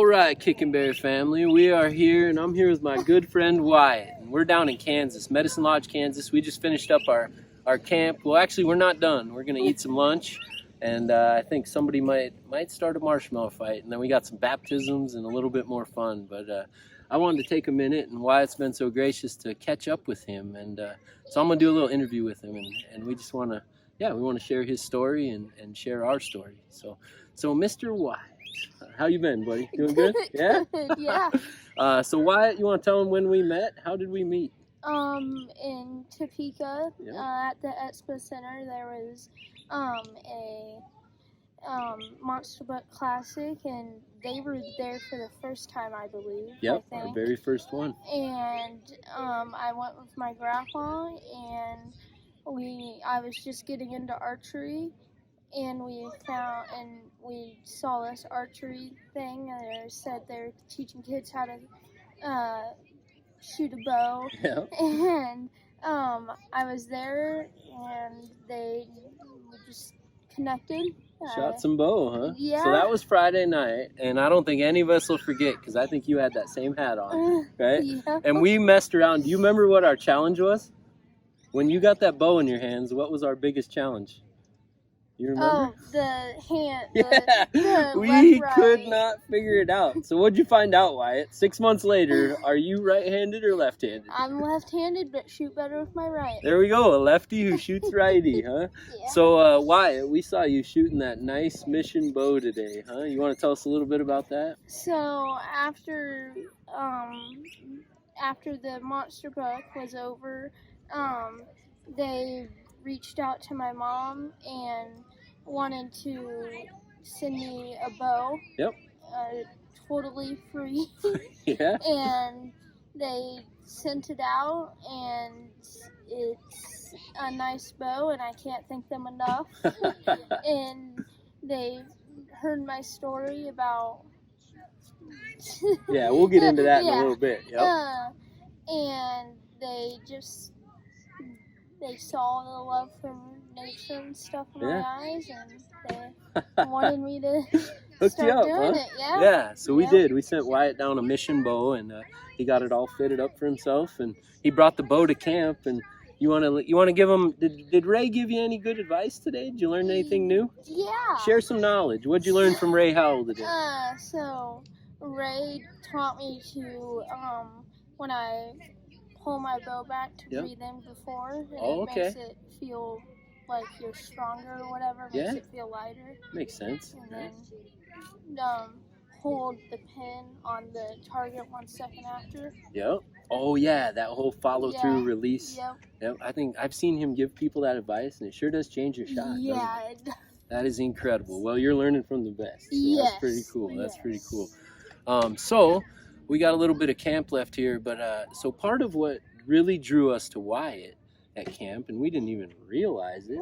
All right, Kick and Bear family, we are here, and I'm here with my good friend Wyatt. And we're down in Kansas, Medicine Lodge, Kansas. We just finished up our camp. Well, actually, we're not done. We're gonna eat some lunch, and I think somebody might start a marshmallow fight. And then we got some baptisms and a little bit more fun. But I wanted to take a minute, and Wyatt's been so gracious to catch up with him, and so I'm gonna do a little interview with him, and we just wanna, we wanna share his story and share our story. So Mr. Wyatt. How you been, buddy? Doing good? Yeah? Yeah. So Wyatt, you want to tell them when we met? How did we meet? In Topeka, Yeah. at the Expo Center, there was a Monster Book Classic, and they were there for the first time, I believe. Yep, I think. our very first one. And I went with my grandpa, and I was just getting into archery. And we saw this archery thing, and it said they're teaching kids how to shoot a bow. Yeah. And I was there, and we just connected. Shot some bow, huh? Yeah. So that was Friday night, and I don't think any of us will forget, because I think you had that same hat on, right? Yeah. And we messed around. Do you remember what our challenge was? When you got that bow in your hands, what was our biggest challenge? You remember? Oh, the hand. Yeah, we could not figure it out. So what'd you find out, Wyatt? 6 months later, are you right-handed or left-handed? I'm left-handed, but shoot better with my right. There we go, a lefty who shoots righty, huh? Yeah. So Wyatt, we saw you shooting that nice mission bow today, huh? You want to tell us a little bit about that? So after the Monster Book was over, they reached out to my mom and wanted to send me a bow. Yep. Totally free. Yeah. And they sent it out, and it's a nice bow, and I can't thank them enough. And they heard my story about... Yeah, we'll get into that in a little bit. Yep. And they saw the love from nature and stuff in my eyes, and they wanted me to hooked start you up, doing huh? it. Yeah. Yeah, so we did. We sent Wyatt down a mission bow, and he got it all fitted up for himself, and he brought the bow to camp. And you want to give him? Did Ray give you any good advice today? Did you learn anything new? Yeah. Share some knowledge. What'd you learn from Ray Howell today? So Ray taught me to when I pull my bow back to breathe in before, and it makes it feel like you're stronger or whatever. Makes it feel lighter. Makes sense. And then hold the pin on the target 1 second after. Yep. Oh yeah, that whole follow through release. Yep. I think I've seen him give people that advice, and it sure does change your shot. Yeah. That is incredible. Well, you're learning from the best. So that's pretty cool. That's pretty cool. So we got a little bit of camp left here, but so part of what really drew us to Wyatt at camp, and we didn't even realize it,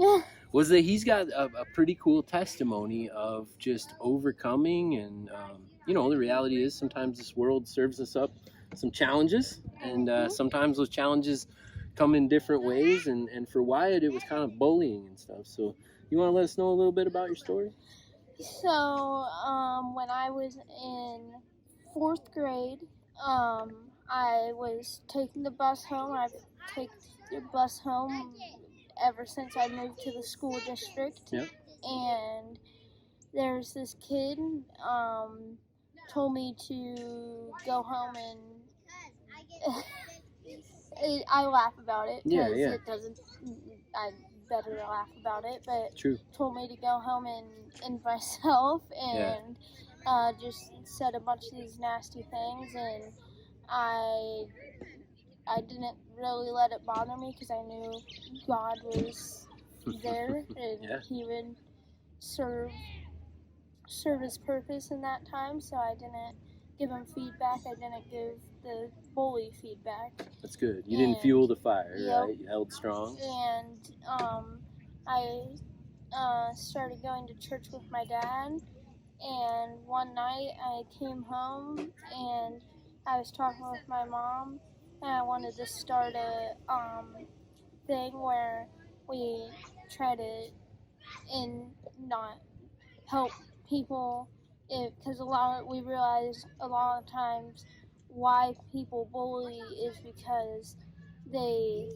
was that he's got a pretty cool testimony of just overcoming. And the reality is sometimes this world serves us up some challenges, and sometimes those challenges come in different ways, and for Wyatt it was kind of bullying and stuff. So you want to let us know a little bit about your story? So when I was in 4th grade, I was taking the bus home. I've taken the bus home ever since I moved to the school district. Yep. And there's this kid told me to go home, and I laugh about it because it doesn't. I better laugh about it, but told me to go home and end myself, and just said a bunch of these nasty things, and I didn't really let it bother me because I knew God was there, and He would serve his purpose in that time. So I didn't give him feedback. I didn't give the bully feedback. That's good. You didn't fuel the fire, right? You held strong. And I started going to church with my dad. And one night I came home and I was talking with my mom, and I wanted to start a thing where we try to not help people because we realize a lot of times why people bully is because their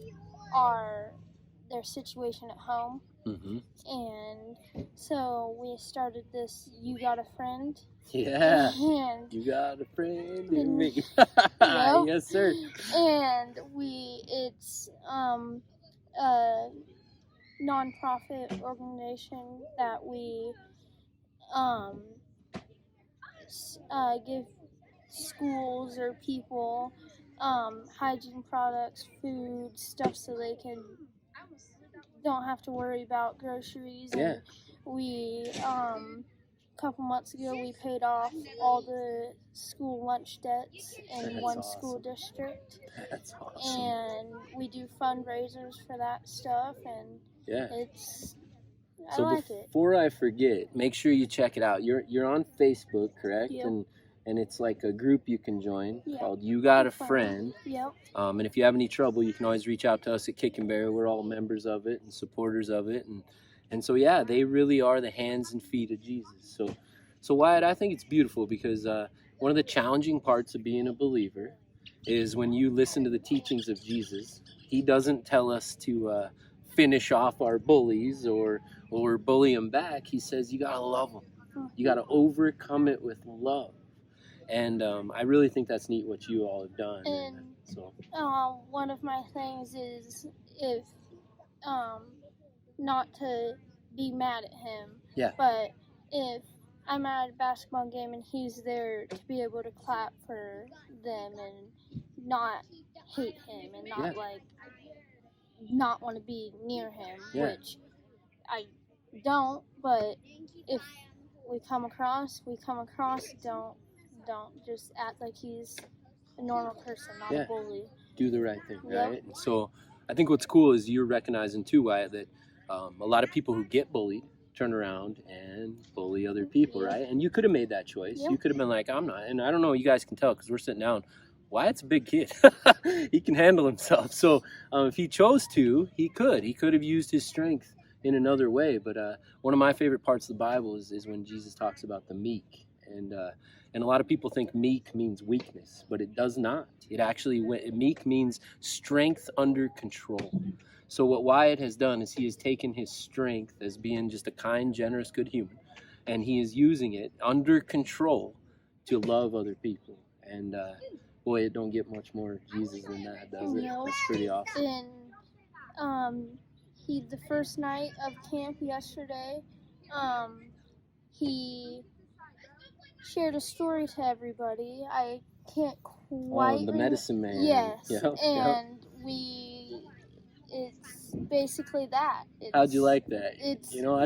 situation at home. Mm-hmm. And so we started this You Got a Friend. Yeah. And you got a friend in me. Yep. Yes, sir. And it's a nonprofit organization that we give schools or people hygiene products, food, stuff so they don't have to worry about groceries. Yeah. And we a couple months ago we paid off all the school lunch debts in one school district. That's awesome. And we do fundraisers for that stuff, and I like it. Before I forget, make sure you check it out. You're on Facebook, correct? Yep. And it's like a group you can join called You Got a Friend. Yep. And if you have any trouble, you can always reach out to us at Kick and Bear. We're all members of it and supporters of it. And so, yeah, they really are the hands and feet of Jesus. So Wyatt, I think it's beautiful because one of the challenging parts of being a believer is when you listen to the teachings of Jesus, he doesn't tell us to finish off our bullies or bully them back. He says you got to love them. You got to overcome it with love. And I really think that's neat what you all have done. And so one of my things is if not to be mad at him. Yeah. But if I'm at a basketball game and he's there, to be able to clap for them and not hate him and not not want to be near him, which I don't. But if we come across, don't just act like he's a normal person, not a bully. Do the right thing, right? So I think what's cool is you're recognizing too, Wyatt, that a lot of people who get bullied turn around and bully other people, right? And you could have made that choice. You could have been like, I'm not. And I don't know, you guys can tell because we're sitting down. Wyatt's a big kid. He can handle himself. So if he chose to, he could. He could have used his strength in another way. But one of my favorite parts of the Bible is when Jesus talks about the meek. And a lot of people think meek means weakness, but it does not. It actually, meek means strength under control. So what Wyatt has done is he has taken his strength as being just a kind, generous, good human, and he is using it under control to love other people. And boy, it don't get much more Jesus than that, does it? That's pretty awesome. And the first night of camp yesterday, he shared a story to everybody. I can't quite. The medicine man. Yes. And it's basically that. How'd you like that? I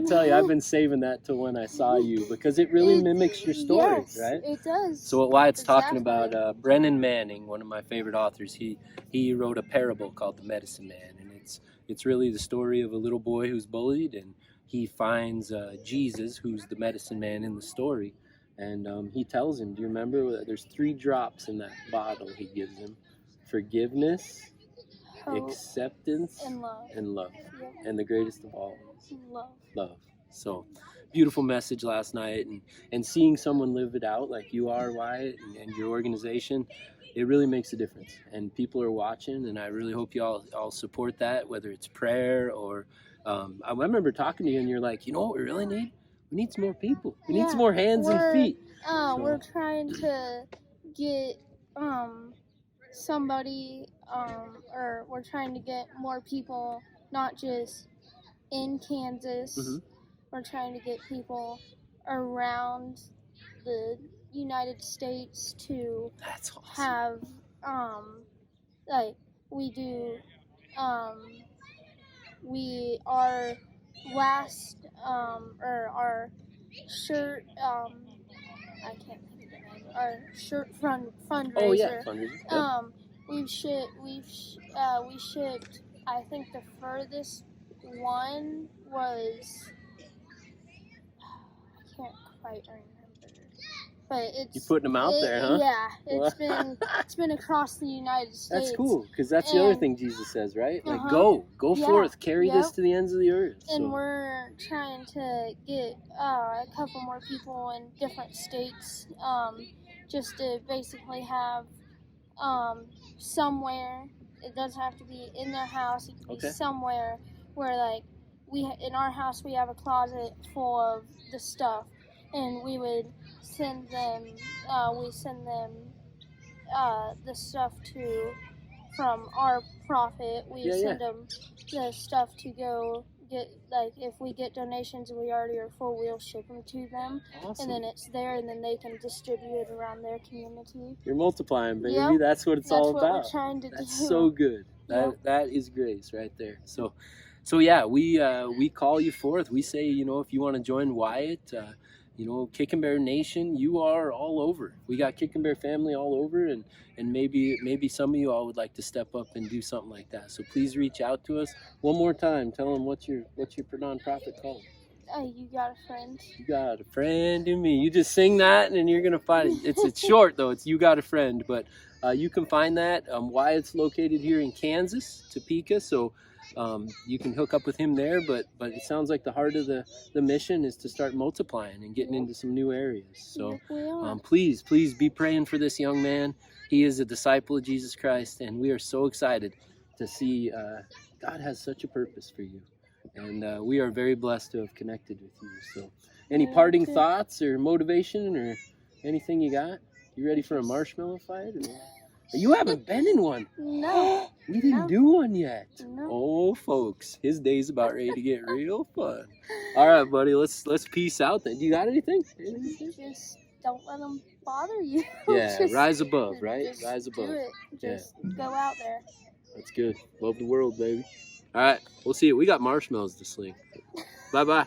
tell you, I've been saving that till when I saw you because it really mimics your story, right? It does. So what Wyatt's talking about, Brennan Manning, one of my favorite authors, he wrote a parable called The Medicine Man, and it's really the story of a little boy who's bullied, and he finds Jesus, who's the medicine man in the story. And he tells him, do you remember? There's 3 drops in that bottle he gives him. Forgiveness, hope, acceptance, and love. Yep. And the greatest of all is love. So, beautiful message last night. And seeing someone live it out like you are, Wyatt, and your organization, it really makes a difference. And people are watching, and I really hope you all support that, whether it's prayer or... I remember talking to you, and you're like, you know what we really need? We need some more people. We need some more hands and feet. We're trying to get somebody, or we're trying to get more people, not just in Kansas. Mm-hmm. We're trying to get people around the United States to have, like we do, our last, or our shirt, I can't think of the name, our shirt fundraiser. Oh yeah, fundraiser. We shipped, I think the furthest one was, I can't quite remember. but it's you putting them out there, huh? Yeah, it's been across the United States. That's cool, because that's the other thing Jesus says, right? Like go forth, carry this to the ends of the earth. And we're trying to get a couple more people in different states, just to basically have somewhere. It doesn't have to be in their house. It can be somewhere where, like, in our house we have a closet full of the stuff, and we would send them. We send them the stuff from our profit. We send them the stuff to go get. Like, if we get donations and we already are full, we'll ship them to them. Awesome. And then it's there, and then they can distribute it around their community. You're multiplying, baby. Yep. That's what it's all about. That's what we're trying to do. That's so good. That is grace right there. So yeah, we call you forth. We say, you know, if you want to join Wyatt, you know, Kick and Bear Nation, you are all over. We got Kick and Bear family all over, and maybe some of you all would like to step up and do something like that. So please reach out to us. One more time, tell them what's your nonprofit called. You got a friend. You got a friend in me. You just sing that, and then you're gonna find it. It's short though. It's You Got a Friend, but you can find that. Wyatt's located here in Kansas, Topeka, so you can hook up with him there. But it sounds like the heart of the mission is to start multiplying and getting into some new areas. So please be praying for this young man. He is a disciple of Jesus Christ, and we are so excited to see God has such a purpose for you. And we are very blessed to have connected with you. So any parting thoughts or motivation or anything you got? You ready for a marshmallow fight? You haven't been in one. No. We didn't do one yet. No. Oh, folks, his day's about ready to get real fun. All right, buddy, let's peace out then. You got anything? Just don't let them bother you. Yeah, rise above, right? Rise above. Do it. Just go out there. That's good. Love the world, baby. All right, we'll see you. We got marshmallows to sling. Bye-bye.